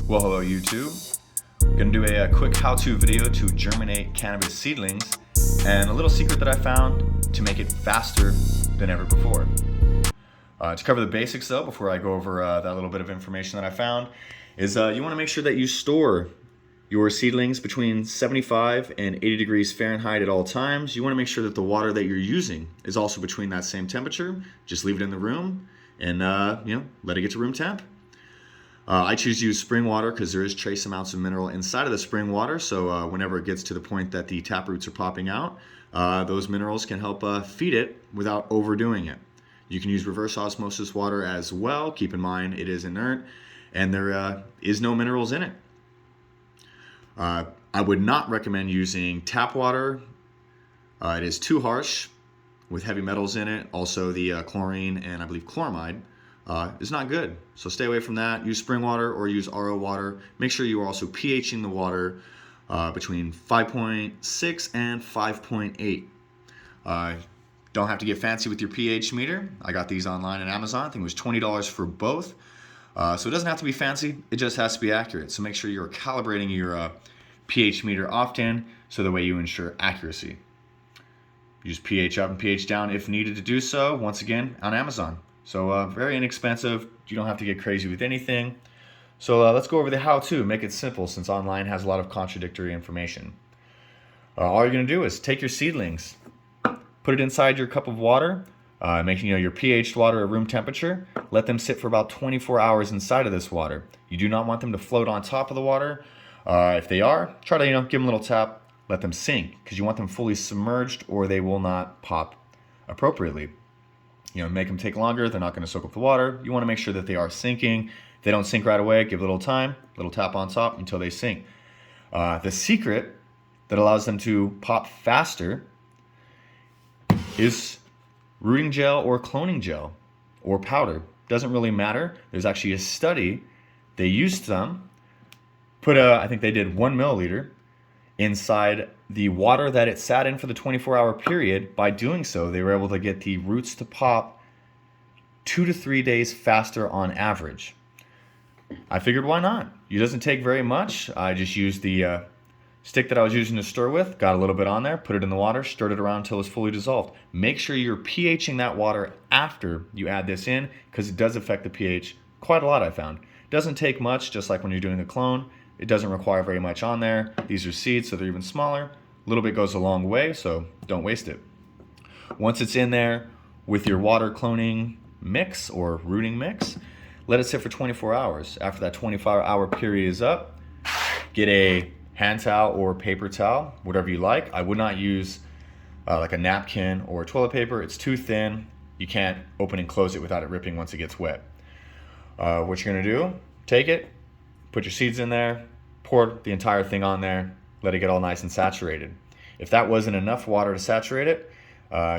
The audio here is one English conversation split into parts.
Well, hello YouTube. I'm going to do a quick how-to video to germinate cannabis seedlings and a little secret that I found to make it faster than ever before. To cover the basics though, before I go over that little bit of information that I found, is you want to make sure that you store your seedlings between 75 and 80 degrees Fahrenheit at all times. You want to make sure that the water that you're using is also between that same temperature. Just leave it in the room and let it get to room temp. I choose to use spring water because there is trace amounts of mineral inside of the spring water, so whenever it gets to the point that the tap roots are popping out, those minerals can help feed it without overdoing it. You can use reverse osmosis water as well. Keep in mind it is inert and there is no minerals in it. I would not recommend using tap water. It is too harsh with heavy metals in it. Also the chlorine and I believe chloramide is not good. So stay away from that. Use spring water or use RO water. Make sure you are also pHing the water between 5.6 and 5.8. Don't have to get fancy with your pH meter. I got these online on Amazon. I think it was $20 for both. So it doesn't have to be fancy. It just has to be accurate. So make sure you're calibrating your pH meter often so the way you ensure accuracy. Use pH up and pH down if needed to do so. Once again, on Amazon. So very inexpensive. You don't have to get crazy with anything. So let's go over the how-to. Make it simple since online has a lot of contradictory information. All you're going to do is take your seedlings, put it inside your cup of water, making your pH water at room temperature. Let them sit for about 24 hours inside of this water. You do not want them to float on top of the water. If they are, try to give them a little tap. Let them sink because you want them fully submerged or they will not pop appropriately. Make them take longer. They're not going to soak up the water. You want to make sure that they are sinking. If they don't sink right away, give it a little time, little tap on top until they sink. The secret that allows them to pop faster is rooting gel or cloning gel or powder. Doesn't really matter. There's actually a study. They used some, I think they did 1 milliliter inside the water that it sat in for the 24-hour period. By doing so, they were able to get the roots to pop 2 to 3 days faster on average. I figured why not? It doesn't take very much. I just used the stick that I was using to stir with, got a little bit on there, put it in the water, stirred it around until it's fully dissolved. Make sure you're pHing that water after you add this in because it does affect the pH quite a lot, I found. It doesn't take much, just like when you're doing a clone. It doesn't require very much on there. These are seeds, so they're even smaller. A little bit goes a long way, so don't waste it. Once it's in there with your water cloning mix or rooting mix, let it sit for 24 hours. After that 24-hour period is up, get a hand towel or paper towel, whatever you like. I would not use like a napkin or toilet paper. It's too thin. You can't open and close it without it ripping once it gets wet. What you're gonna do, take it, put your seeds in there, pour the entire thing on there, let it get all nice and saturated. If that wasn't enough water to saturate it,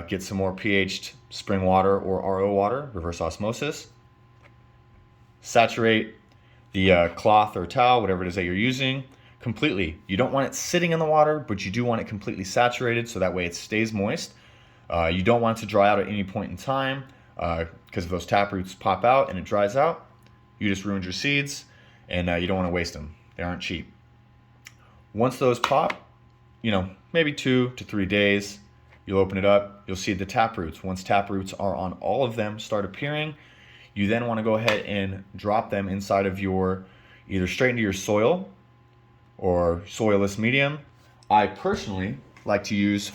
get some more pH'd spring water or RO water, reverse osmosis. Saturate the cloth or towel, whatever it is that you're using, completely. You don't want it sitting in the water, but you do want it completely saturated so that way it stays moist. You don't want it to dry out at any point in time because if those tap roots pop out and it dries out, you just ruined your seeds and you don't want to waste them. They aren't cheap. Once those pop, maybe 2 to 3 days, you'll open it up, you'll see the tap roots. Once tap roots are on all of them start appearing, you then want to go ahead and drop them inside of either straight into your soil or soilless medium. I personally like to use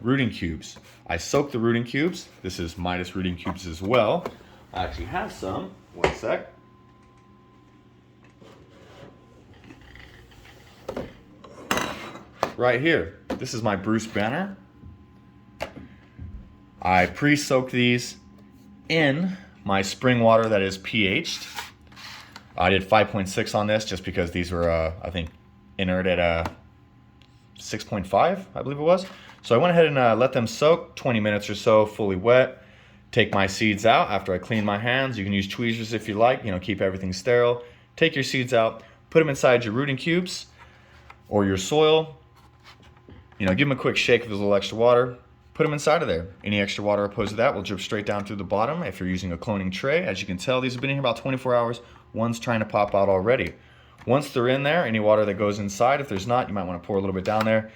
rooting cubes. I soak the rooting cubes. This is Midas rooting cubes as well. I actually have some. One sec. Right here. This is my Bruce Banner. I pre-soaked these in my spring water that is pH'd. I did 5.6 on this just because these were, I think, inert at 6.5, I believe it was. So I went ahead and let them soak 20 minutes or so, fully wet. Take my seeds out after I clean my hands. You can use tweezers if you like, keep everything sterile. Take your seeds out, put them inside your rooting cubes or your soil. Give them a quick shake if there's a little extra water. put them inside of there. Any extra water opposed to that will drip straight down through the bottom if you're using a cloning tray. As you can tell, these have been in here about 24 hours. One's trying to pop out already. Once they're in there, any water that goes inside, if there's not, you might want to pour a little bit down there.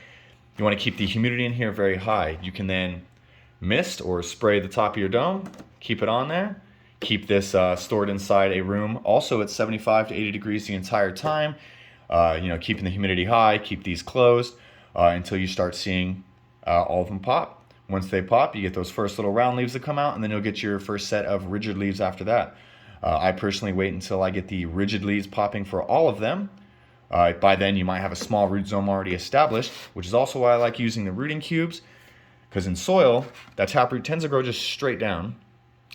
You want to keep the humidity in here very high. You can then mist or spray the top of your dome, keep it on there. Keep this stored inside a room, also at 75 to 80 degrees the entire time. Keeping the humidity high, keep these closed until you start seeing all of them pop. Once they pop, you get those first little round leaves that come out, and then you'll get your first set of rigid leaves after that. I personally wait until I get the rigid leaves popping for all of them. By then, you might have a small root zone already established, which is also why I like using the rooting cubes, because in soil, that taproot tends to grow just straight down.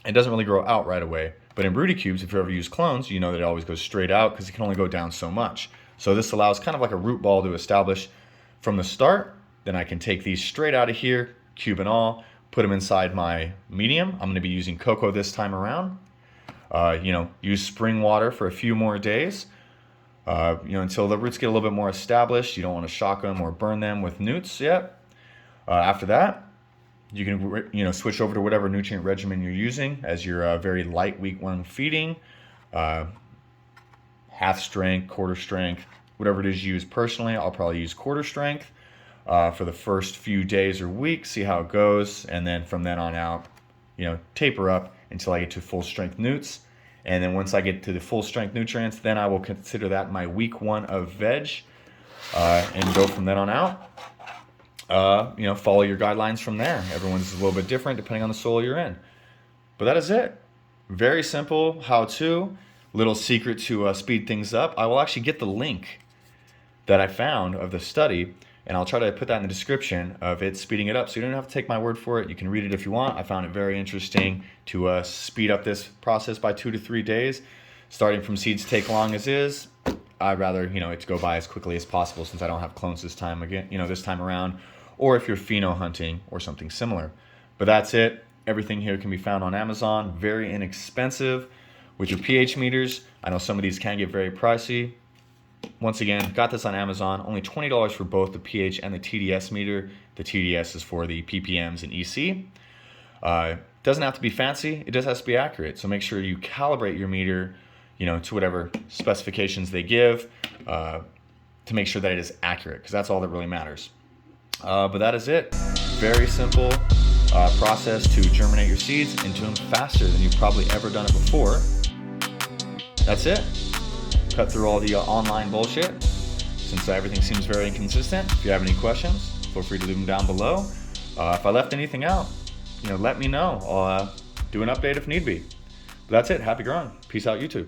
It doesn't really grow out right away. But in rooting cubes, if you ever use clones, you know that it always goes straight out because it can only go down so much. So this allows kind of like a root ball to establish from the start. Then I can take these straight out of here, cube and all, put them inside my medium. I'm going to be using cocoa this time around. Use spring water for a few more days, until the roots get a little bit more established. You don't want to shock them or burn them with newts yet. After that, you can switch over to whatever nutrient regimen you're using as your very light week one feeding, half strength, quarter strength, whatever it is you use. Personally, I'll probably use quarter strength for the first few days or weeks, see how it goes, and then from then on out, taper up until I get to full strength newts. And then once I get to the full strength nutrients, then I will consider that my week one of veg, and go from then on out. Follow your guidelines from there. Everyone's a little bit different depending on the soil you're in. But that is it. Very simple how-to. Little secret to speed things up. I will actually get the link that I found of the study, and I'll try to put that in the description of it speeding it up. So you don't have to take my word for it. You can read it if you want. I found it very interesting to speed up this process by 2 to 3 days. Starting from seeds take long as is. I'd rather it to go by as quickly as possible since I don't have clones this time around. Or if you're pheno hunting or something similar. But that's it. Everything here can be found on Amazon. Very inexpensive. With your pH meters, I know some of these can get very pricey. Once again, got this on Amazon. Only $20 for both the pH and the TDS meter. The TDS is for the ppms and EC. Doesn't have to be fancy. It just has to be accurate. So make sure you calibrate your meter, to whatever specifications they give, to make sure that it is accurate, because that's all that really matters. But that is it. Very simple process to germinate your seeds into them faster than you've probably ever done it before. That's it. Cut through all the online bullshit, since everything seems very inconsistent. If you have any questions, feel free to leave them down below. If I left anything out, let me know. I'll do an update if need be. But that's it. Happy growing. Peace out, YouTube.